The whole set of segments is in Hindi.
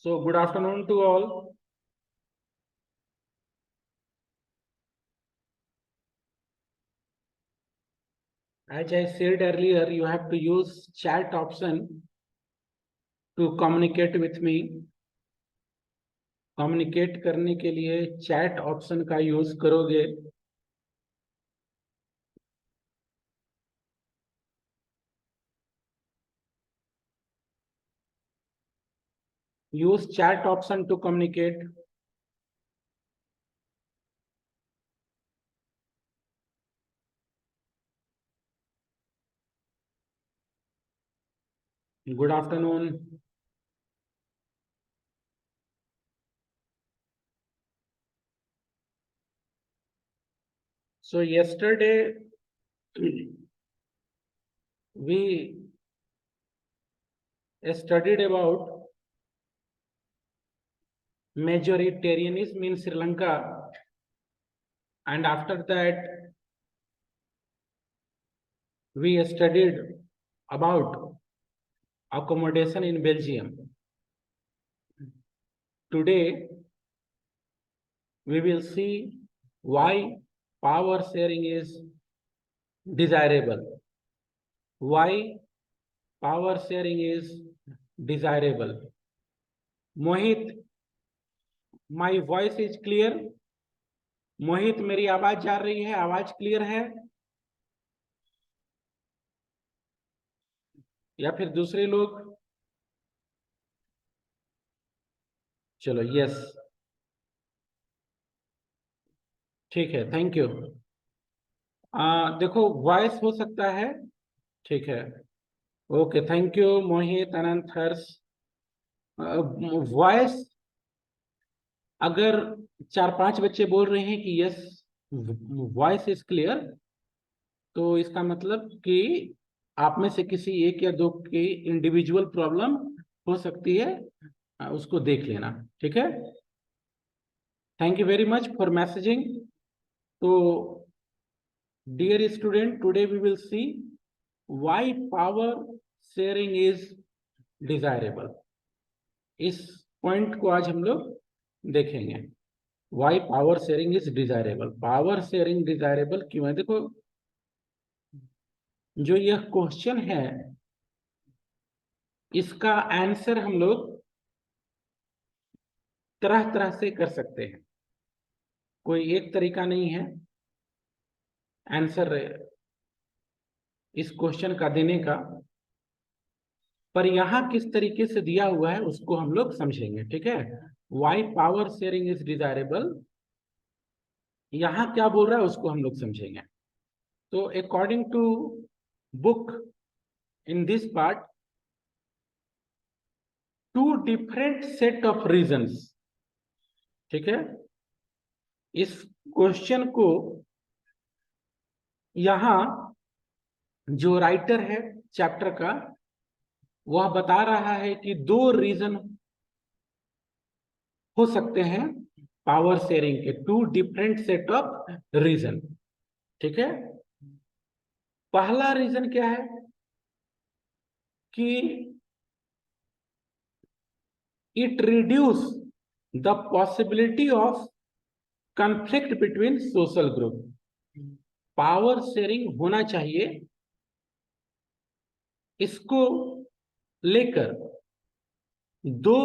So, good afternoon to all. As I said earlier, you have to use chat option to communicate with me. Communicate करने के लिए chat option का use करोगे. Use chat option to communicate. Good afternoon. So yesterday we studied about majoritarianism in Sri Lanka, and after that we studied about accommodation in Belgium. Today we will see why power sharing is desirable. Why power sharing is desirable. Mohit, my voice is clear. मोहित, मेरी आवाज जा रही है? आवाज क्लियर है या फिर दूसरे लोग? चलो, यस, ठीक है, थैंक यू। देखो, वॉइस हो सकता है, ठीक है, okay, thank you Mohit, Anant, Harsh. Voice अगर 4-5 बच्चे बोल रहे हैं कि यस वॉइस इज क्लियर, तो इसका मतलब कि आप में से किसी एक या दो की इंडिविजुअल प्रॉब्लम हो सकती है, उसको देख लेना, ठीक है। Thank you very much for messaging. तो dear student, today we will see why power sharing is desirable. इस पॉइंट को आज हम लोग देखेंगे, why power sharing is desirable. Power sharing desirable क्यों है? देखो, जो यह क्वेश्चन है इसका आंसर हम लोग तरह तरह से कर सकते हैं, कोई एक तरीका नहीं है आंसर इस क्वेश्चन का देने का, पर यहां किस तरीके से दिया हुआ है उसको हम लोग समझेंगे, ठीक है। Why power sharing is desirable, यहां क्या बोल रहा है उसको हम लोग समझेंगे। तो according to book in this part, two different set of reasons, ठीक है। इस क्वेश्चन को यहां जो राइटर है चैप्टर का, वह बता रहा है कि 2 रीजन हो सकते हैं पावर शेयरिंग के, 2 डिफरेंट सेट ऑफ रीजन, ठीक है। पहला रीजन क्या है कि it reduce the possibility of conflict between social group. Power sharing होना चाहिए, इसको लेकर 2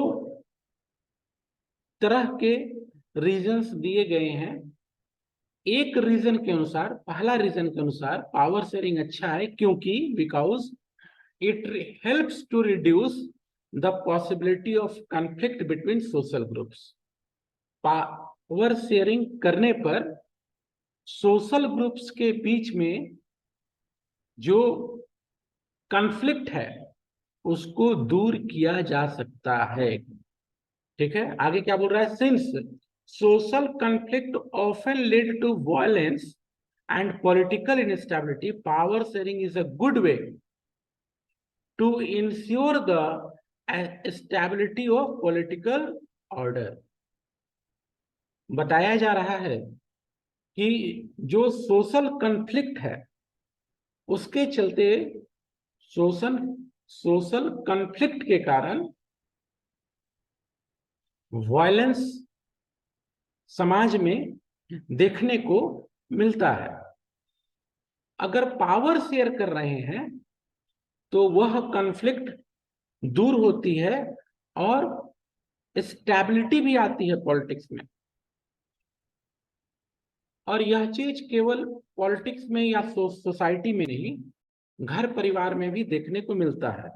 तरह के रीजंस दिए गए हैं। एक रीजन के अनुसार, पहला रीजन के अनुसार पावर शेयरिंग अच्छा है क्योंकि because it helps to reduce the possibility of conflict between social groups. Power sharing करने पर सोशल ग्रुप्स के बीच में जो कॉन्फ्लिक्ट है उसको दूर किया जा सकता है, ठीक है। आगे क्या बोल रहा है? Since social conflict often lead to violence and political instability, power sharing is a good way to ensure the stability of political order. बताया जा रहा है कि जो सोशल कॉन्फ्लिक्ट है उसके चलते सोशल कॉन्फ्लिक्ट के कारण वायलेंस समाज में देखने को मिलता है। अगर पावर शेयर कर रहे हैं तो वह कॉन्फ्लिक्ट दूर होती है और स्टेबिलिटी भी आती है पॉलिटिक्स में। और यह चीज केवल पॉलिटिक्स में या सोसाइटी में नहीं, घर परिवार में भी देखने को मिलता है।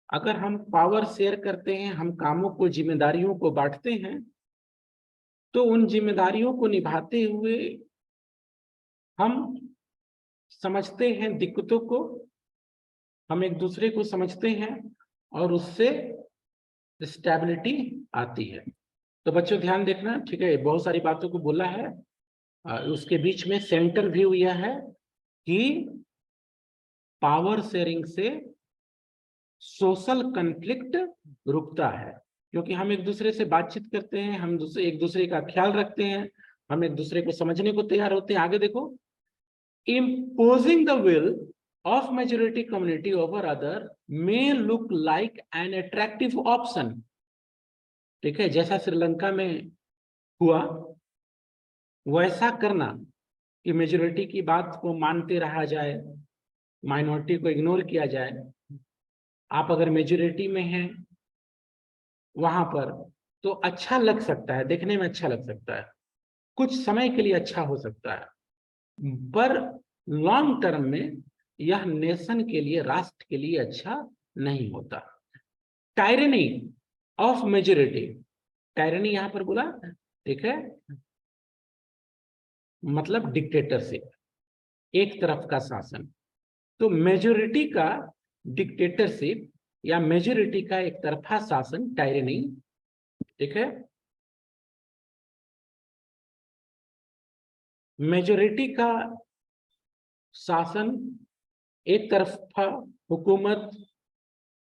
अगर हम पावर शेयर करते हैं, हम कामों को, जिम्मेदारियों को बांटते हैं, तो उन जिम्मेदारियों को निभाते हुए हम समझते हैं दिक्कतों को, हम एक दूसरे को समझते हैं और उससे स्टेबिलिटी आती है। तो बच्चों ध्यान देखना, ठीक है, बहुत सारी बातों को बोला है। उसके बीच में सेंटर व्यू यह है कि पावर शेयरिंग से सोशल कॉन्फ्लिक्ट रुकता है, क्योंकि हम एक दूसरे से बातचीत करते हैं, हम एक दूसरे का ख्याल रखते हैं, हम एक दूसरे को समझने को तैयार होते हैं। आगे देखो, imposing the will of majority community over other may look like an attractive option। ठीक है, जैसा श्रीलंका में हुआ वैसा करना कि मेजोरिटी की बात को मानते रहा जाए, माइनॉरिटी को इग्नोर किया जाए। आप अगर मेजोरिटी में हैं वहां पर तो अच्छा लग सकता है, देखने में अच्छा लग सकता है, कुछ समय के लिए अच्छा हो सकता है, पर लॉन्ग टर्म में यह नेशन के लिए, राष्ट्र के लिए अच्छा नहीं होता। टायरनी ऑफ मेजोरिटी, टायरनी यहां पर बोला, ठीक है, मतलब डिक्टेटरशिप, एक तरफ का शासन। तो मेजोरिटी का डिक्टेटरशिप या मेजोरिटी का एक तरफा शासन टायरनी, ठीक है। मेजोरिटी का शासन, एक तरफा हुकूमत,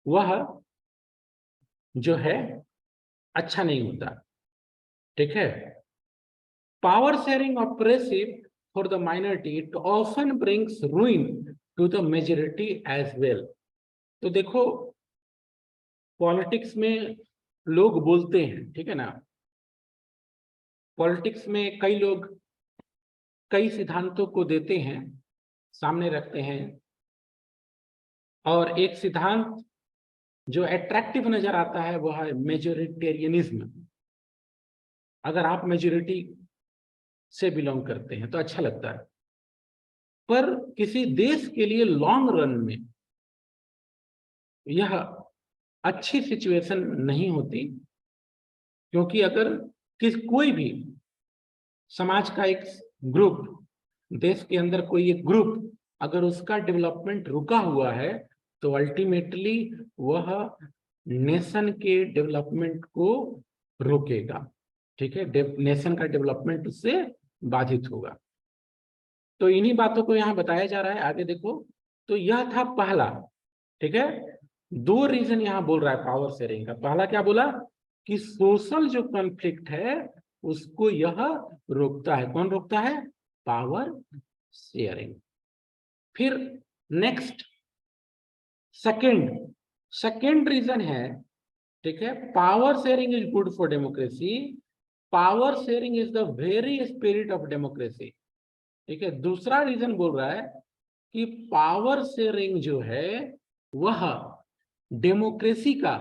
वह जो है अच्छा नहीं होता, ठीक है। Power sharing oppressive for the minority, it often brings ruin to the majority as well. तो देखो, पॉलिटिक्स में लोग बोलते हैं, ठीक है ना, पॉलिटिक्स में कई लोग कई सिद्धांतों को देते हैं, सामने रखते हैं, और एक सिद्धांत जो अट्रैक्टिव नजर आता है वह है मेजोरिटेरियनिज्म। अगर आप मेजोरिटी से बिलोंग करते हैं तो अच्छा लगता है, पर किसी देश के लिए लॉन्ग रन में यह अच्छी सिचुएशन नहीं होती, क्योंकि अगर कोई भी समाज का एक ग्रुप, देश के अंदर कोई एक ग्रुप अगर उसका डेवलपमेंट रुका हुआ है तो अल्टीमेटली वह नेशन के डेवलपमेंट को रोकेगा, ठीक है, नेशन का डेवलपमेंट उससे बाधित होगा। तो इन्हीं बातों को यहाँ बताया जा रहा है। आगे देखो, तो यह था पहला, ठीक है, दो रीजन यहाँ बोल रहा है पावर शेयरिंग का। पहला क्या बोला कि सोशल जो कॉन्फ्लिक्ट है उसको यह रोकता है। कौन रोकता है? Power sharing. फिर नेक्स्ट सेकंड रीजन है, ठीक है, power sharing is good for democracy, power sharing is the very spirit of democracy. ठीक है, दूसरा रीजन बोल रहा है कि पावर शेयरिंग जो है वह डेमोक्रेसी का,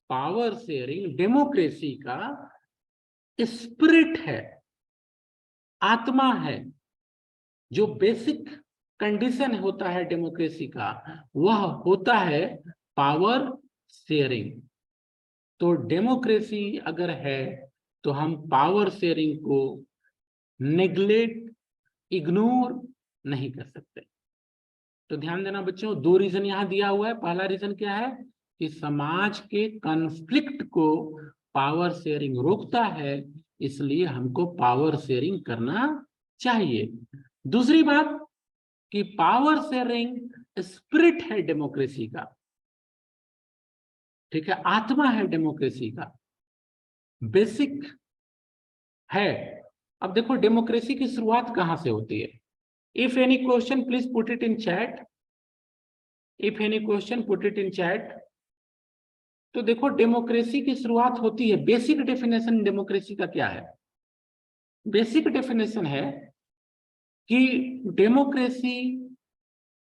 पावर शेयरिंग डेमोक्रेसी का स्पिरिट है, आत्मा है। जो बेसिक कंडीशन होता है डेमोक्रेसी का वह होता है पावर शेयरिंग। तो डेमोक्रेसी अगर है तो हम पावर शेयरिंग को नेग्लेक्ट, इग्नोर नहीं कर सकते। तो ध्यान देना बच्चों, दो रीजन यहां दिया हुआ है। पहला रीजन क्या है कि समाज के कॉन्फ्लिक्ट को पावर शेयरिंग रोकता है, इसलिए हमको पावर शेयरिंग करना चाहिए। दूसरी बात कि पावर शेयरिंग स्पिरिट है डेमोक्रेसी का, ठीक है, आत्मा है डेमोक्रेसी का, बेसिक है। अब देखो डेमोक्रेसी की शुरुआत कहां से होती है? If any question please put it in chat. If any question put it in chat. तो देखो डेमोक्रेसी की शुरुआत होती है, बेसिक डेफिनेशन डेमोक्रेसी का क्या है? बेसिक डेफिनेशन है कि democracy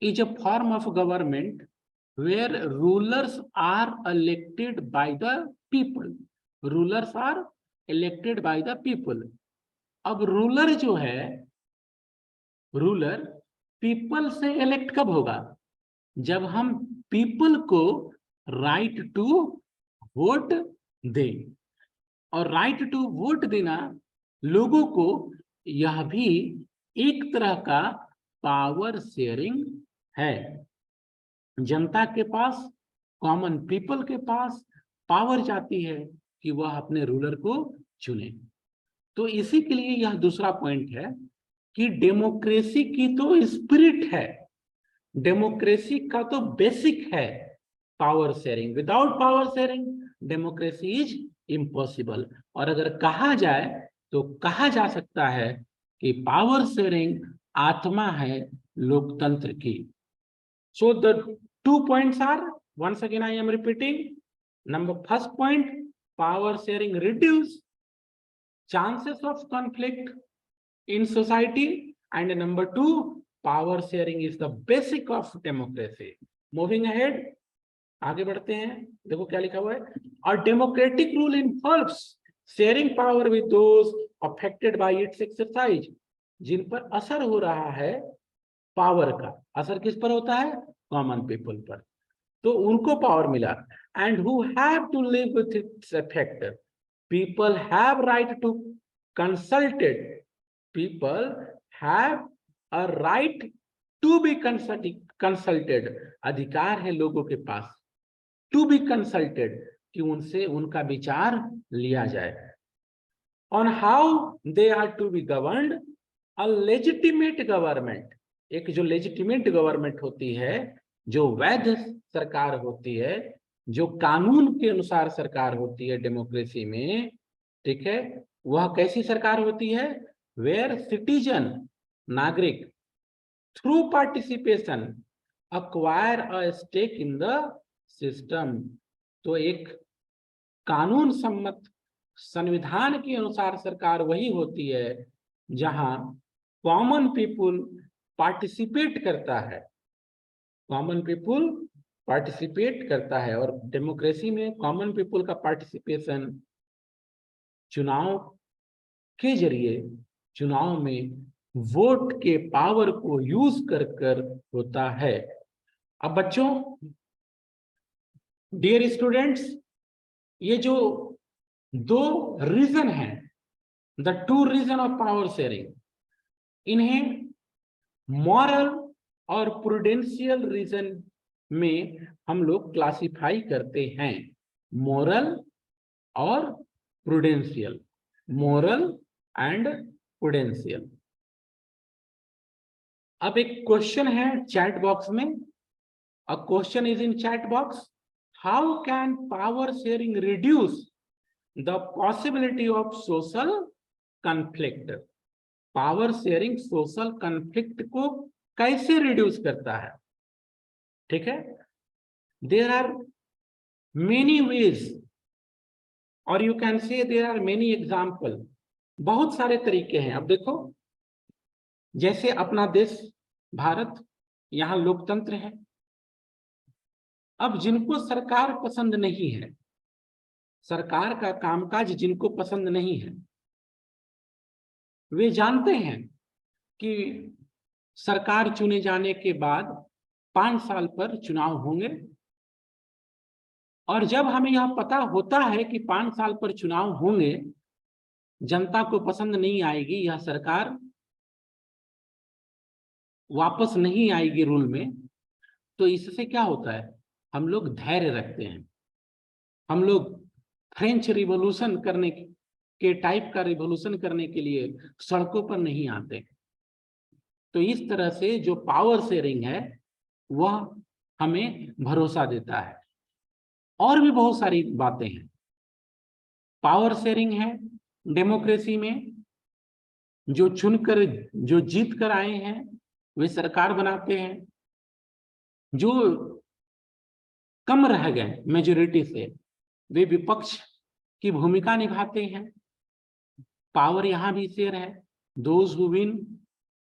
is a form of government where rulers are elected by the people. Rulers are elected by the people. अब रूलर जो है, रूलर पीपल से इलेक्ट कब होगा? जब हम पीपल को राइट टू वोट दें। और राइट टू वोट देना लोगों को यह भी एक तरह का पावर शेयरिंग है। जनता के पास, कॉमन पीपल के पास पावर जाती है कि वह अपने रूलर को चुने। तो इसी के लिए यह दूसरा पॉइंट है कि डेमोक्रेसी की तो स्पिरिट है, डेमोक्रेसी का तो बेसिक है power sharing. Without power sharing democracy is impossible. और अगर कहा जाए तो कहा जा सकता है कि पावर शेयरिंग आत्मा है लोकतंत्र की। So the 2 points are, once again I am repeating, first point, power sharing reduce chances of conflict in society, and number 2, power sharing is the basic of democracy. Moving ahead, आगे बढ़ते हैं। देखो क्या लिखा हुआ है, a democratic rule involves sharing power with those affected by its exercise. जिन पर असर हो रहा है पावर का, असर किस पर होता है? कॉमन पीपल पर, तो उनको पावर मिला। And who have to live with its effect, people have right to consulted, people have a right to be consulted, अधिकार है लोगों के पास टू बी कंसल्टेड, कि उनसे उनका विचार लिया जाए। On how they are to be governed, a legitimate government, एक जो लेजिटिमेट गवर्नमेंट होती है, जो वैध सरकार होती है, जो कानून के अनुसार सरकार होती है डेमोक्रेसी में, ठीक है, वह कैसी सरकार होती है? वेयर सिटीजन, नागरिक, through participation acquire a stake in the system. तो एक कानून सम्मत संविधान के अनुसार सरकार वही होती है जहां कॉमन पीपुल पार्टिसिपेट करता है, कॉमन पीपुल पार्टिसिपेट करता है। और डेमोक्रेसी में कॉमन पीपुल का पार्टिसिपेशन चुनाव के जरिए, चुनाव में वोट के पावर को यूज कर होता है। अब बच्चों, डियर स्टूडेंट्स, ये जो दो रीजन हैं, the 2 reason of power sharing, इन्हें मॉरल और प्रूडेंशियल रीजन में हम लोग क्लासिफाई करते हैं। मॉरल और प्रूडेंशियल, मॉरल एंड प्रूडेंशियल। अब एक क्वेश्चन है चैट बॉक्स में, a question is in chat box, how can power sharing reduce the possibility of social conflict? Power sharing social conflict को कैसे रिड्यूस करता है? ठीक है, देयर आर मेनी वेज, और you can say there are many example, बहुत सारे तरीके हैं। अब देखो, जैसे अपना देश भारत, यहाँ लोकतंत्र है। अब जिनको सरकार पसंद नहीं है, सरकार का कामकाज जिनको पसंद नहीं है, वे जानते हैं कि सरकार चुने जाने के बाद 5 साल पर चुनाव होंगे, और जब हमें यह पता होता है कि 5 साल पर चुनाव होंगे, जनता को पसंद नहीं आएगी, यह सरकार वापस नहीं आएगी रूल में, तो इससे क्या होता है? हम लोग धैर्य रखते हैं, हम लोग फ्रेंच रिवॉल्यूशन करने के टाइप का रिवॉल्यूशन करने के लिए सड़कों पर नहीं आते। तो इस तरह से जो पावर शेयरिंग है वह हमें भरोसा देता है। और भी बहुत सारी बातें हैं। पावर शेयरिंग है डेमोक्रेसी में, जो चुनकर, जो जीत कर आए हैं वे सरकार बनाते हैं, जो कम रह गए मेजोरिटी से, वे विपक्ष की भूमिका निभाते हैं। पावर यहां भी शेयर है। Those who win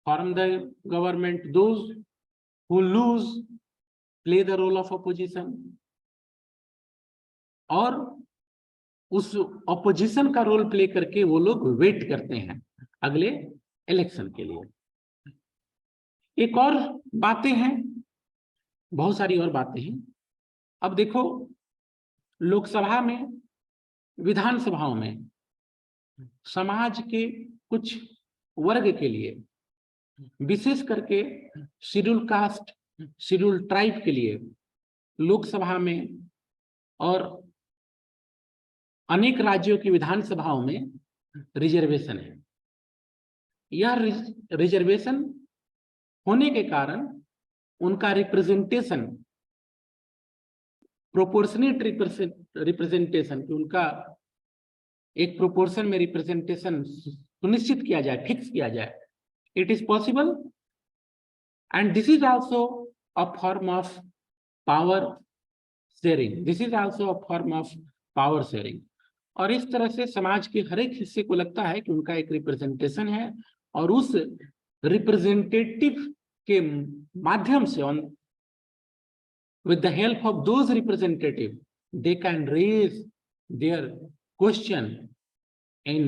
form the government, those who lose play the role of opposition. और उस अपोजिशन का रोल प्ले करके वो लोग वेट करते हैं अगले इलेक्शन के लिए। एक और बातें हैं, बहुत सारी और बातें हैं। अब देखो, लोकसभा में, विधानसभाओं में समाज के कुछ वर्ग के लिए, विशेष करके शेड्यूल कास्ट, शेड्यूल ट्राइब के लिए लोकसभा में और अनेक राज्यों की विधानसभाओं में रिजर्वेशन है। यह रिजर्वेशन होने के कारण उनका रिप्रेजेंटेशन, प्रोपोर्शनेट रिप्रेजेंटेशन, कि उनका एक प्रोपोर्शन में रिप्रेजेंटेशन सुनिश्चित किया जाए, फिक्स किया जाए। It is possible and this is also a form of power sharing. This is also a form of power sharing. और इस तरह से समाज के हर एक हिस्से को लगता है कि उनका एक रिप्रेजेंटेशन है, और उस रिप्रेजेंटेटिव के माध्यम से, with the help of those representatives, they can raise their question in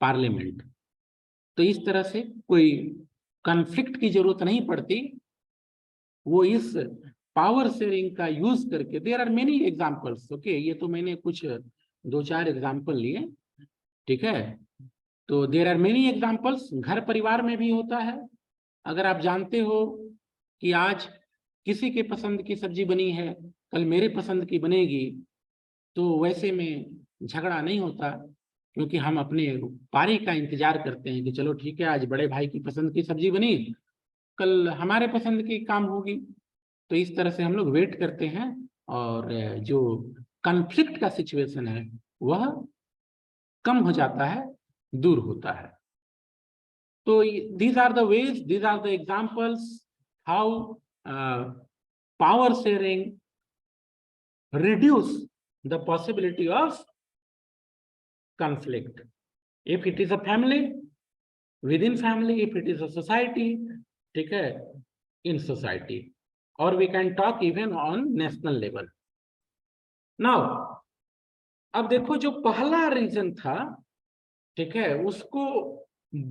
parliament। तो इस तरह से कोई कॉन्फ्लिक्ट की जरूरत नहीं पड़ती। वो इस पावर शेयरिंग का यूज करके, there are many examples, okay, ये तो मैंने कुछ 2-4 एग्जांपल लिए, ठीक है। तो देयर आर मेनी एग्जांपल्स। घर परिवार में भी होता है। अगर आप जानते हो कि आज किसी के पसंद की सब्जी बनी है, कल मेरे पसंद की बनेगी, तो वैसे में झगड़ा नहीं होता, क्योंकि हम अपने पारी का इंतजार करते हैं कि चलो ठीक है, आज बड़े भाई की पसंद की सब्जी बनी, कल हमारे पसंद की काम होगी। तो इस तरह से हम लोग वेट करते हैं, और जो कॉन्फ्लिक्ट का सिचुएशन है वह कम हो जाता है, दूर होता है। तो these are the ways, these are the examples how power sharing reduce the possibility of conflict. If it is a family, within family; if it is a society, ठीक है, in society, or we can talk even on national level. Now, अब देखो, जो पहला रीजन था, ठीक है, उसको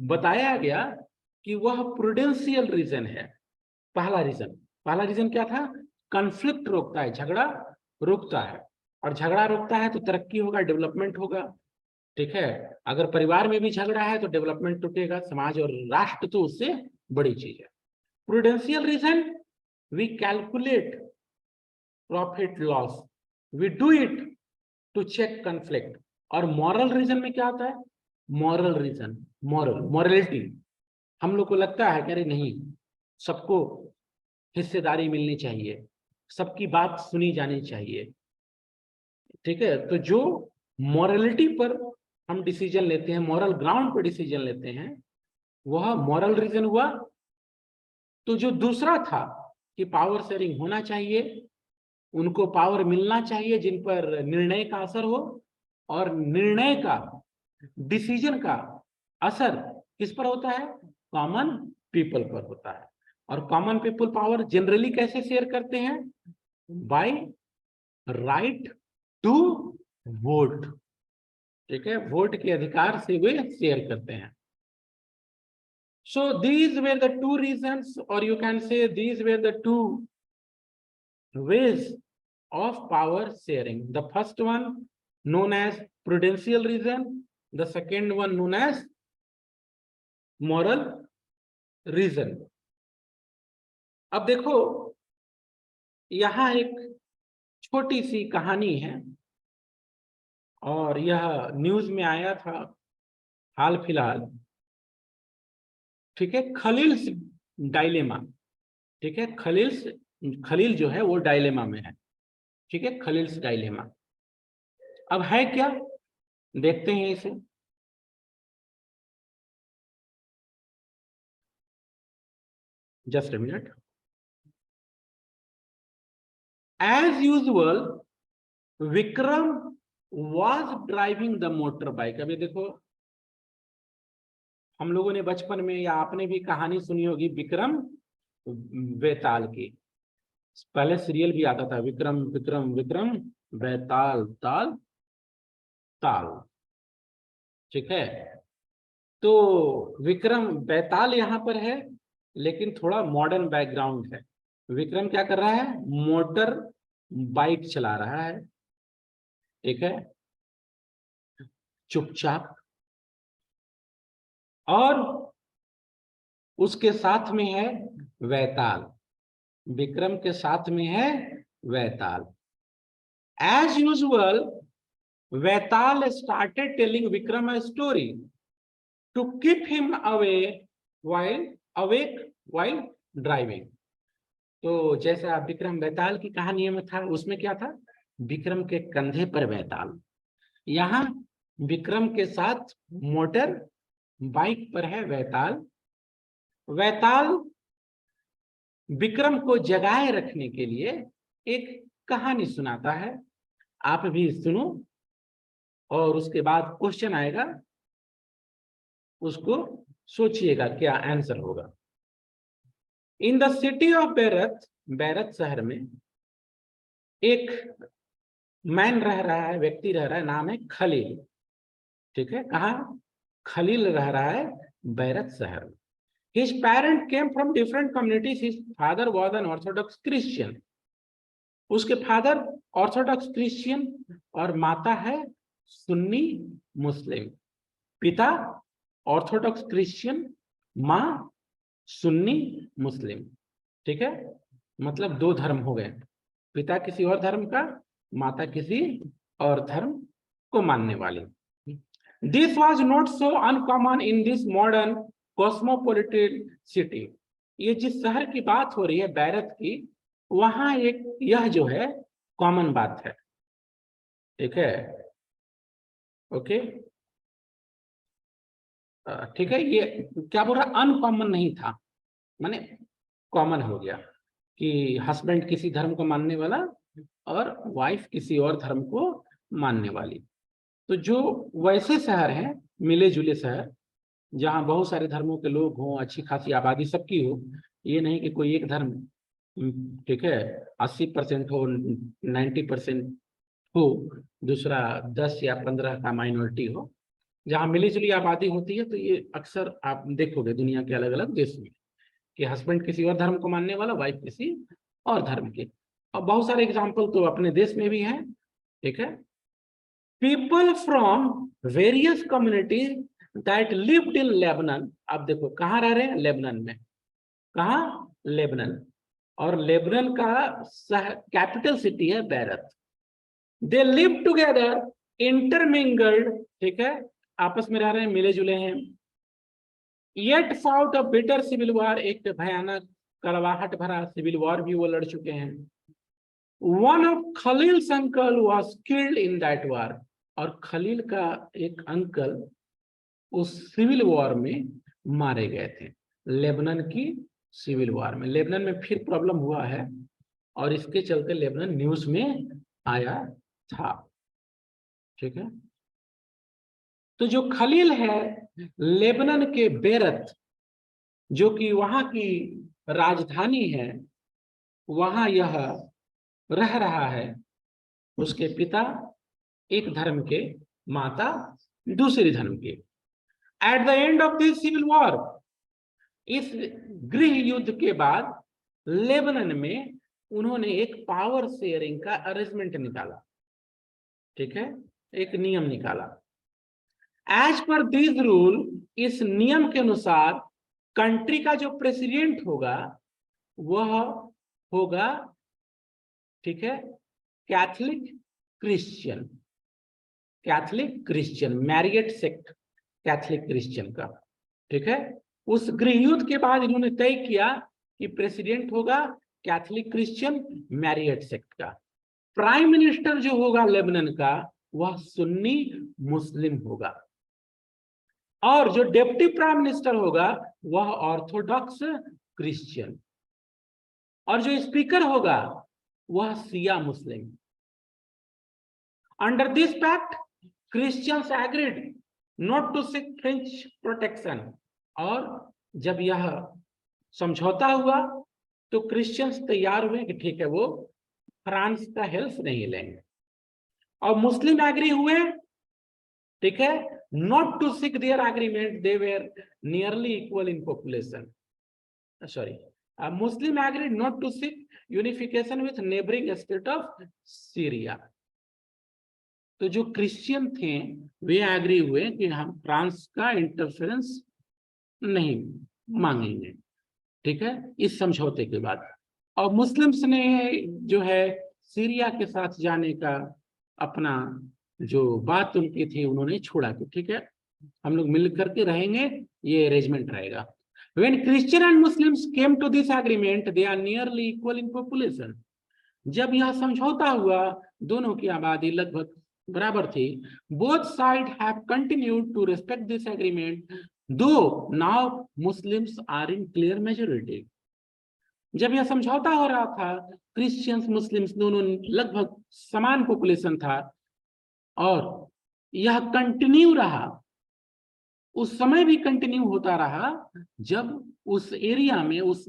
बताया गया कि वह प्रूडेंशियल रीजन है। पहला रीजन क्या था? कॉन्फ्लिक्ट रोकता है, झगड़ा रोकता है, और झगड़ा रोकता है तो तरक्की होगा, डेवलपमेंट होगा, ठीक है। अगर परिवार में भी झगड़ा है तो डेवलपमेंट टूटेगा, समाज और राष्ट्र तो उससे बड़ी चीज है। Prudential reason, we calculate profit loss, we do it to check conflict. और मॉरल रीजन में क्या होता है? मॉरल रीजन, मॉरलिटी, हम लोग को लगता है कि अरे नहीं, सबको हिस्सेदारी मिलनी चाहिए, सबकी बात सुनी जानी चाहिए, ठीक है। तो जो मॉरलिटी पर हम डिसीजन लेते हैं, मॉरल ग्राउंड पर डिसीजन लेते हैं, वह मॉरल रीजन हुआ। तो जो दूसरा था कि पावर शेयरिंग होना चाहिए, उनको पावर मिलना चाहिए जिन पर निर्णय का असर हो, और निर्णय का, डिसीजन का असर किस पर होता है? कॉमन पीपल पर होता है। और कॉमन पीपल पावर जनरली कैसे शेयर करते हैं? बाय राइट टू वोट, ठीक है, वोट के अधिकार से वे शेयर करते हैं। So these were the two reasons, or you can say these were the two ways of power sharing. The first one known as prudential reason, the second one known as moral reason. अब देखो, यहां एक छोटी सी कहानी है, और यह न्यूज में आया था हाल फिलहाल, ठीक है। खलील्स डायलेमा, ठीक है, खलील जो है वो डायलेमा में है, ठीक है, खलील्स डायलेमा। अब है क्या, देखते हैं इसे। Just a minute. As usual Vikram was driving the motorbike. अभी देखो, हम लोगों ने बचपन में या आपने भी कहानी सुनी होगी विक्रम बेताल की। पहले सीरियल भी आता था, विक्रम विक्रम विक्रम बेताल ताल ताल। ठीक है, तो विक्रम बेताल यहाँ पर है, लेकिन थोड़ा मॉडर्न बैकग्राउंड है। विक्रम क्या कर रहा है? मोटर बाइक चला रहा है। ठीक है, चुपचाप। और उसके साथ में है वैताल, विक्रम के साथ में है Vetal. As usual Vetal started telling Vikram a story to keep him awake while driving. तो जैसा विक्रम वैताल की कहानी में था, उसमें क्या था? विक्रम के कंधे पर वैताल, यहाँ विक्रम के साथ मोटर बाइक पर है वैताल। वैताल विक्रम को जगाए रखने के लिए एक कहानी सुनाता है। आप भी सुनो और उसके बाद क्वेश्चन आएगा, उसको सोचिएगा क्या आंसर होगा। In the city of Bairat, Bairat शहर में एक मैन रह रहा है, व्यक्ति रह रहा है, नाम है खलील। ठीक है, कहा? खलील रह रहा है बैरत शहर में। His parents came from different communities. His father was an Orthodox Christian. उसके फादर ऑर्थोडॉक्स क्रिश्चियन और माता है सुन्नी मुस्लिम। पिता ऑर्थोडॉक्स क्रिश्चियन, माँ सुन्नी मुस्लिम। ठीक है, मतलब दो धर्म हो गए, पिता किसी और धर्म का, माता किसी और धर्म को मानने वाली। This was not so uncommon in this modern cosmopolitan city. ये जिस शहर की बात हो रही है बैरत की, वहां एक यह जो है कॉमन बात है। ठीक है, ओके, ठीक है। ये क्या बोल रहा? अनकॉमन नहीं था, माने कॉमन हो गया कि हस्बैंड किसी धर्म को मानने वाला और वाइफ किसी और धर्म को मानने वाली। तो जो वैसे शहर हैं, मिले जुले शहर, जहाँ बहुत सारे धर्मों के लोग हों, अच्छी खासी आबादी सबकी हो, ये नहीं कि कोई एक धर्म, ठीक है, 80% हो, 90% हो, दूसरा 10 या 15 का माइनॉरिटी हो, जहाँ मिली जुली आबादी होती है। तो ये अक्सर आप देखोगे दुनिया के अलग अलग देशों में कि हस्बैंड किसी और धर्म को मानने वाला, वाइफ किसी और धर्म के। और बहुत सारे एग्जाम्पल तो अपने देश में भी हैं। ठीक है, people from various communities that lived in Lebanon. आप देखो कहाँ रह रहे हैं? लेबनान में। कहाँ? लेबनान। और लेबनान का कैपिटल सिटी है Bairat. They live together intermingled. ठीक है, आपस में रह रहे हैं, मिले जुले हैं। Yet fought a bitter civil war, एक भयानक कड़वाहट भरा सिविल वॉर भी वो लड़ चुके हैं। One of Khalil's uncle was killed in that war, और खलील का एक अंकल उस सिविल वॉर में मारे गए थे, लेबनान की सिविल वॉर में। लेबनान में फिर प्रॉब्लम हुआ है और इसके चलते लेबनान न्यूज में आया था। ठीक है, तो जो खलील है लेबनान के बेरत, जो कि वहां की राजधानी है, वहां यह रह रहा है। उसके पिता एक धर्म के, माता दूसरी धर्म के। At the end of this civil war, इस गृह युद्ध के बाद लेबनान में उन्होंने एक पावर शेयरिंग का अरेंजमेंट निकाला। ठीक है, एक नियम निकाला। एज पर दिस रूल, इस नियम के अनुसार कंट्री का जो प्रेसिडेंट होगा वह होगा, ठीक है, Catholic Christian. Catholic Christian, Marriott sect Catholic Christian का। ठीक है, उस गृह युद्ध के बाद इन्होंने तय किया कि प्रेसिडेंट होगा कैथोलिक क्रिश्चियन मैरियट सेक्ट का। प्राइम मिनिस्टर जो होगा लेबनान का, वह सुन्नी मुस्लिम होगा। और जो डिप्टी प्राइम मिनिस्टर होगा वह ऑर्थोडॉक्स क्रिश्चियन। और जो स्पीकर होगा वह Shia Muslim. Under this pact Christians agreed not to seek French protection. और जब यह समझौता हुआ तो क्रिश्चियंस तैयार हुए कि ठीक है वो फ्रांस का हेल्प नहीं लेंगे, और मुस्लिम एग्री हुए, ठीक है, not to seek their agreement, they were nearly equal in population, sorry, Muslim agreed not to seek unification with neighbouring state of Syria. तो जो क्रिश्चियन थे वे एग्री हुए कि हम फ्रांस का इंटरफेरेंस नहीं मांगेंगे, ठीक है, इस समझौते के बाद। और मुस्लिम्स ने जो है सीरिया के साथ जाने का अपना जो बात उनकी थी उन्होंने छोड़ा कि ठीक है हम लोग मिल करके रहेंगे, ये अरेंजमेंट रहेगा। When Christian and Muslims came to this agreement, they are nearly equal in population. जब यह समझौता हुआ दोनों की आबादी लगभग बराबर थी। Both sides have continued to respect this agreement, though now Muslims are in clear majority. जब यह समझौता हो रहा था क्रिश्चियंस मुस्लिम्स दोनों लगभग समान पॉपुलेशन था, और यह कंटिन्यू रहा, उस समय भी कंटिन्यू होता रहा जब उस एरिया में, उस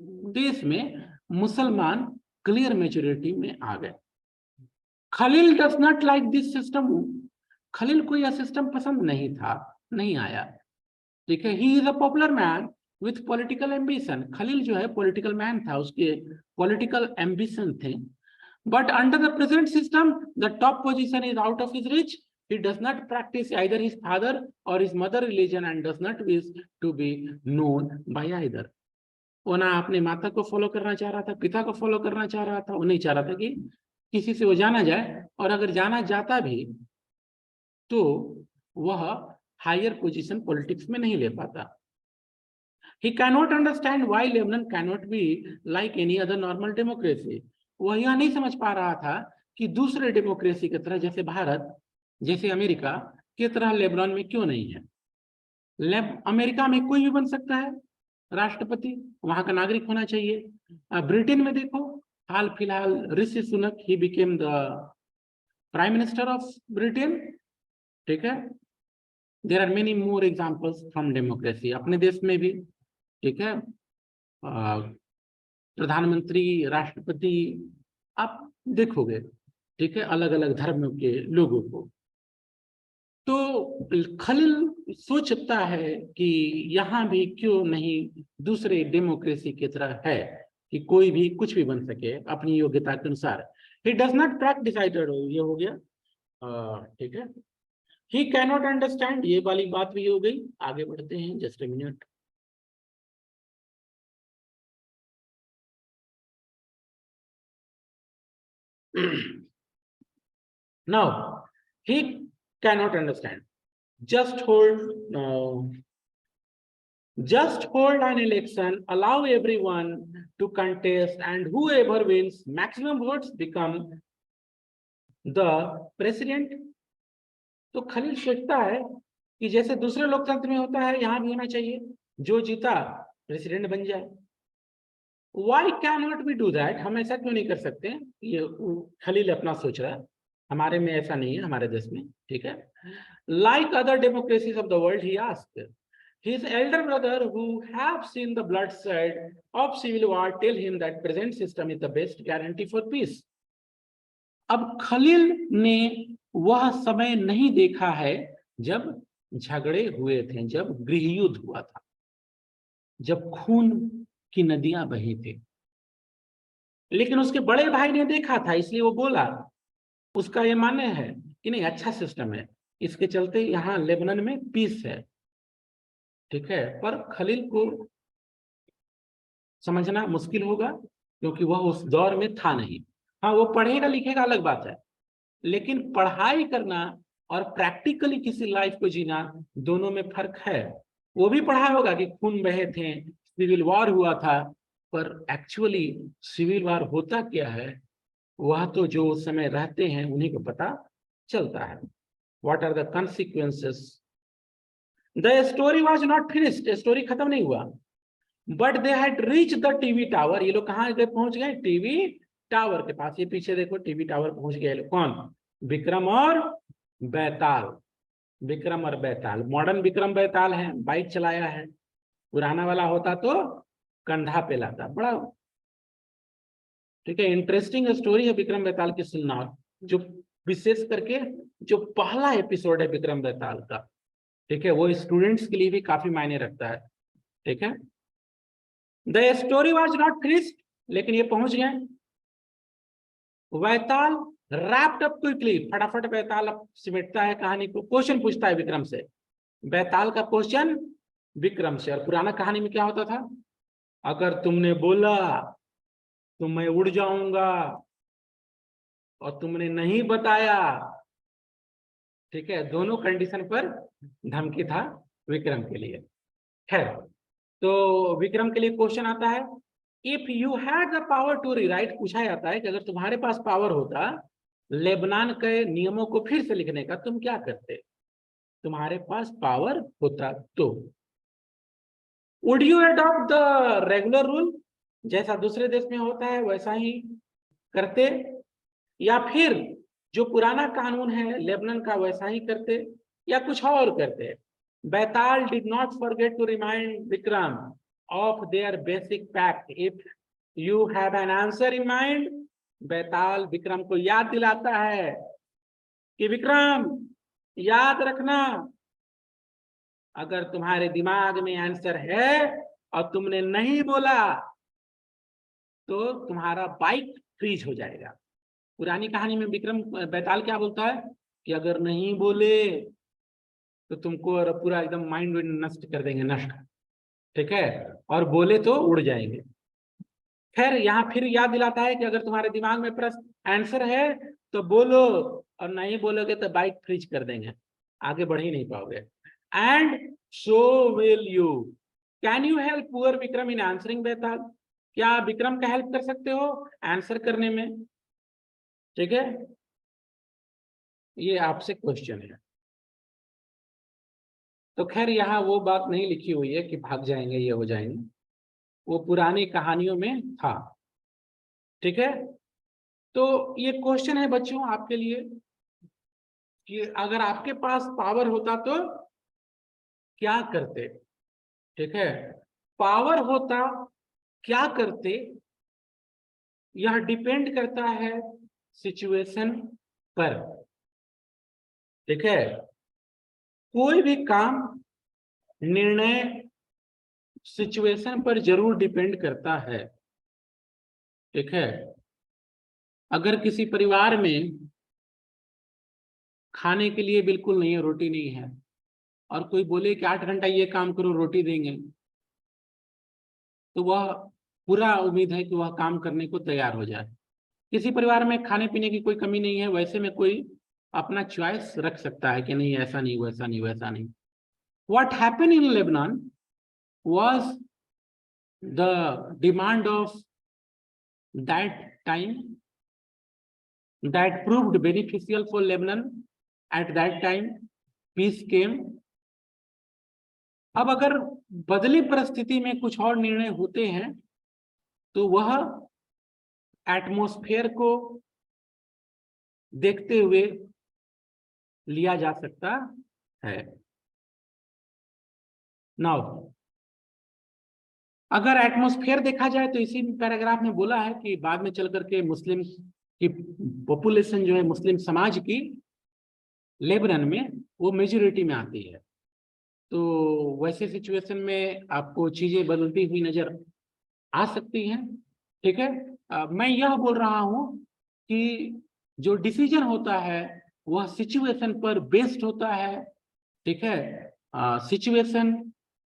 देश में मुसलमान क्लियर मेजोरिटी में आ गए। Khalil does not like this system. Khalil को यह सिस्टम पसंद नहीं था, नहीं आया, ठीक है। He is a popular man with political ambition. Khalil जो है पॉलिटिकल मैन था, उसके पॉलिटिकल एम्बिशन थे। But under the present system the top position is out of his reach. He does not practice either his father or his mother religion and does not wish to be known by either. वो ना अपने माता को फॉलो करना चाह रहा था, पिता को फॉलो करना चाह रहा था, वो नहीं चाह रहा था कि किसी से वो जाना जाए, और अगर जाना जाता भी तो वह हायर पोजीशन पॉलिटिक्स में नहीं ले पाता। He cannot understand why Lebanon cannot be like any other normal democracy. वह यह नहीं समझ पा रहा था कि दूसरे डेमोक्रेसी की तरह, जैसे भारत, जैसे अमेरिका की तरह लेबनान में क्यों नहीं है। अमेरिका में कोई भी बन सकता है राष्ट्रपति, वहां का नागरिक होना चाहिए। ब्रिटेन में देखो, हाल फिलहाल Rishi Sunak he became the prime minister of Britain, ठीक है। There are many more examples from democracy, अपने देश में भी, ठीक है, प्रधानमंत्री, राष्ट्रपति आप देखोगे, ठीक है, अलग अलग धर्म के लोगों को। तो खलील सोचता है कि यहाँ भी क्यों नहीं दूसरे डेमोक्रेसी की तरह है कि कोई भी कुछ भी बन सके अपनी योग्यता के अनुसार। ही डज नॉट प्रैक्टिस आइडर, ये हो गया, ठीक है। ही कैनॉट अंडरस्टैंड, ये वाली बात भी हो गई। आगे बढ़ते हैं, just a minute. Now he cannot understand. Just hold an election, allow everyone to contest, and whoever wins maximum votes become the president. तो खलील सोचता है कि जैसे दूसरे लोकतंत्र में होता है यहाँ भी होना चाहिए, जो जीता प्रेसिडेंट बन जाए। Why cannot we do that? हम ऐसा क्यों नहीं कर सकते? ये खलील अपना सोच रहा है, हमारे में ऐसा नहीं है, हमारे देश में, ठीक है। Like other democracies of the world, he asked. His elder brother, who have seen the bloodshed of civil war, tell him that present system is the best guarantee for peace. अब खलील ने वह समय नहीं देखा है जब झगड़े हुए थे, जब गृह युद्ध हुआ था, जब खून की नदियां बही थी, लेकिन उसके बड़े भाई ने देखा था, इसलिए वो बोला। उसका ये मानना है कि नहीं, अच्छा सिस्टम है, इसके चलते यहाँ लेबनान में पीस है, ठीक है। पर खलील को समझना मुश्किल होगा क्योंकि वह उस दौर में था नहीं। हाँ, वो पढ़ेगा लिखेगा अलग बात है, लेकिन पढ़ाई करना और प्रैक्टिकली किसी लाइफ को जीना, दोनों में फर्क है। वो भी पढ़ा होगा कि खून बहे थे, सिविल वॉर हुआ था, पर एक्चुअली सिविल वॉर होता क्या है वह तो जो उस समय रहते हैं उन्हीं को पता चलता है। What are the consequences? The story was not finished. Story खत्म नहीं हुआ, but they had reached the TV tower. ये लोग कहाँ गए, पहुंच गए टीवी टावर के पास, ये पीछे देखो टीवी टावर पहुंच गए लोग। कौन? विक्रम और बेताल। विक्रम और बेताल, मॉडर्न विक्रम बेताल है, बाइक चलाया है। पुराना वाला होता तो कंधा पे लाता। बड़ा ठीक है, इंटरेस्टिंग स्टोरी है विक्रम बेताल की, सुनना। जो विशेष करके जो पहला एपिसोड है विक्रम बेताल का, ठीक है, वो स्टूडेंट्स के लिए भी काफी मायने रखता है। ठीक है, the story was not finished, लेकिन ये पहुंच गए। वैताल रैप्ड अप क्विकली, फटाफट वैताल अब सिमटता है कहानी को। क्वेश्चन पूछता है विक्रम से, वैताल का क्वेश्चन विक्रम से। और पुराना कहानी में क्या होता था? अगर तुमने बोला तो मैं उड़ जाऊंगा, और तुमने नहीं बताया, ठीक है, दोनों कंडीशन पर धमकी था विक्रम के लिए। खैर, तो विक्रम के लिए क्वेश्चन आता है, if you had the power to rewrite, पूछा जाता है कि अगर तुम्हारे पास पावर होता लेबनान के नियमों को फिर से लिखने का, तुम क्या करते? तुम्हारे पास पावर होता तो would you adopt the regular rule, जैसा दूसरे देश में होता है वैसा ही करते, या फिर जो पुराना कानून है लेबनान का वैसा ही करते, या कुछ और करते? Betal did not forget to remind Vikram of their basic fact. If you have an answer in mind, Betal Vikram को याद दिलाता है कि विक्रम, याद रखना, अगर तुम्हारे दिमाग में आंसर है और तुमने नहीं बोला तो तुम्हारा बाइक फ्रीज हो जाएगा। पुरानी कहानी में विक्रम बैताल क्या बोलता है कि अगर नहीं बोले तो तुमको पूरा एकदम माइंड नष्ट कर देंगे, नष्ट। ठीक है, और बोले तो उड़ जाएंगे। खैर, यहाँ फिर याद दिलाता है कि अगर तुम्हारे दिमाग में प्रश्न आंसर है तो बोलो, और नहीं बोलोगे तो बाइक फ्रीज कर देंगे, आगे बढ़ ही नहीं पाओगे। And so will you, can you help poor Vikram in answering Betal? क्या विक्रम का हेल्प कर सकते हो आंसर करने में? ठीक है, ये आपसे क्वेश्चन है। तो खैर, यहाँ वो बात नहीं लिखी हुई है कि भाग जाएंगे, ये हो जाएंगे, वो पुरानी कहानियों में था। ठीक है, तो ये क्वेश्चन है बच्चों आपके लिए कि अगर आपके पास पावर होता तो क्या करते? ठीक है, पावर होता क्या करते, यह डिपेंड करता है सिचुएशन पर। ठीक है, कोई भी काम, निर्णय सिचुएशन पर जरूर डिपेंड करता है। ठीक है, अगर किसी परिवार में खाने के लिए बिल्कुल नहीं है, रोटी नहीं है, और कोई बोले कि 8 घंटा ये काम करो रोटी देंगे, तो वह पूरा उम्मीद है कि वह काम करने को तैयार हो जाए। किसी परिवार में खाने पीने की कोई कमी नहीं है, वैसे में कोई अपना चॉइस रख सकता है कि नहीं ऐसा नहीं, वैसा नहीं, वैसा नहीं। What happened in Lebanon was the demand of that time that proved beneficial for Lebanon at that time. Peace came. अब अगर बदली परिस्थिति में कुछ और निर्णय होते हैं तो वह एटमॉस्फेयर को देखते हुए लिया जा सकता है। नाउ, अगर एटमॉस्फेयर देखा जाए तो इसी पैराग्राफ में बोला है कि बाद में चल करके मुस्लिम की पॉपुलेशन जो है, मुस्लिम समाज की लेबनान में वो मेजोरिटी में आती है। तो वैसे सिचुएशन में आपको चीजें बदलती हुई नजर आ सकती हैं। ठीक है, मैं यह बोल रहा हूं कि जो डिसीजन होता है वह सिचुएशन पर बेस्ड होता है। ठीक है, सिचुएशन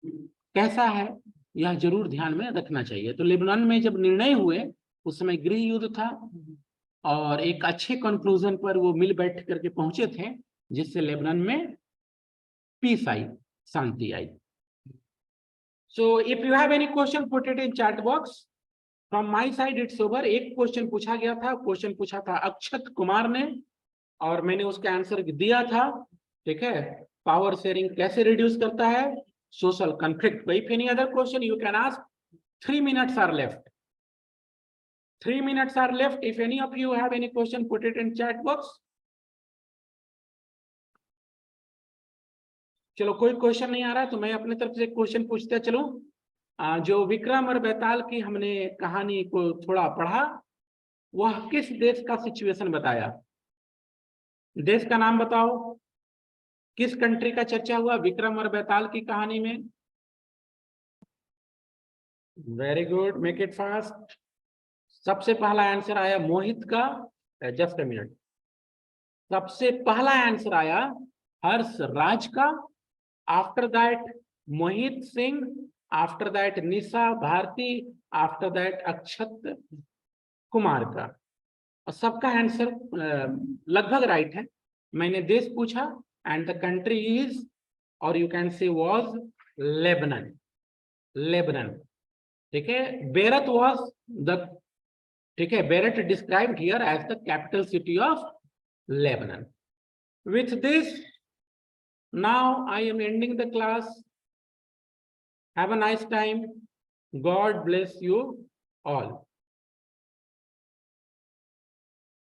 कैसा है यह जरूर ध्यान में रखना चाहिए। तो लेबनान में जब निर्णय हुए उस समय गृह युद्ध था, और एक अच्छे कंक्लूजन पर वो मिल बैठ करके पहुंचे थे, जिससे लेबनान में पीस आई, शांति आई। So if you have any question put it in chat box. From my side it's over. एक क्वेश्चन पूछा गया था, क्वेश्चन पूछा था अक्षत कुमार ने, और मैंने उसका आंसर दिया था। ठीक है, पावर शेयरिंग कैसे रिड्यूस करता है social conflict. If any other question you can ask, 3 minutes are left. 3 minutes are left. If any of you have any question, put it in chat box. चलो, कोई क्वेश्चन नहीं आ रहा है तो मैं अपने तरफ से क्वेश्चन पूछते चलूं। जो विक्रम और बेताल की हमने कहानी को थोड़ा पढ़ा, वह किस देश का सिचुएशन बताया? देश का नाम बताओ, किस कंट्री का चर्चा हुआ विक्रम और बेताल की कहानी में? Very good, make it fast. सबसे पहला आंसर आया मोहित का, जस्ट अ मिनट। सबसे पहला आंसर आया हर्ष राज का, after that Mohit Singh, after that Nisha Bharti, after that Akshat Kumar का। और सबका आंसर लगभग राइट है। मैंने देश पूछा एंड द कंट्री इज, और you can say was, Lebanon. Lebanon, ठीक है। बेरत वाज द, ठीक है, Beirut described here as the capital city of Lebanon. With this, now I am ending the class. Have a nice time. God bless you all.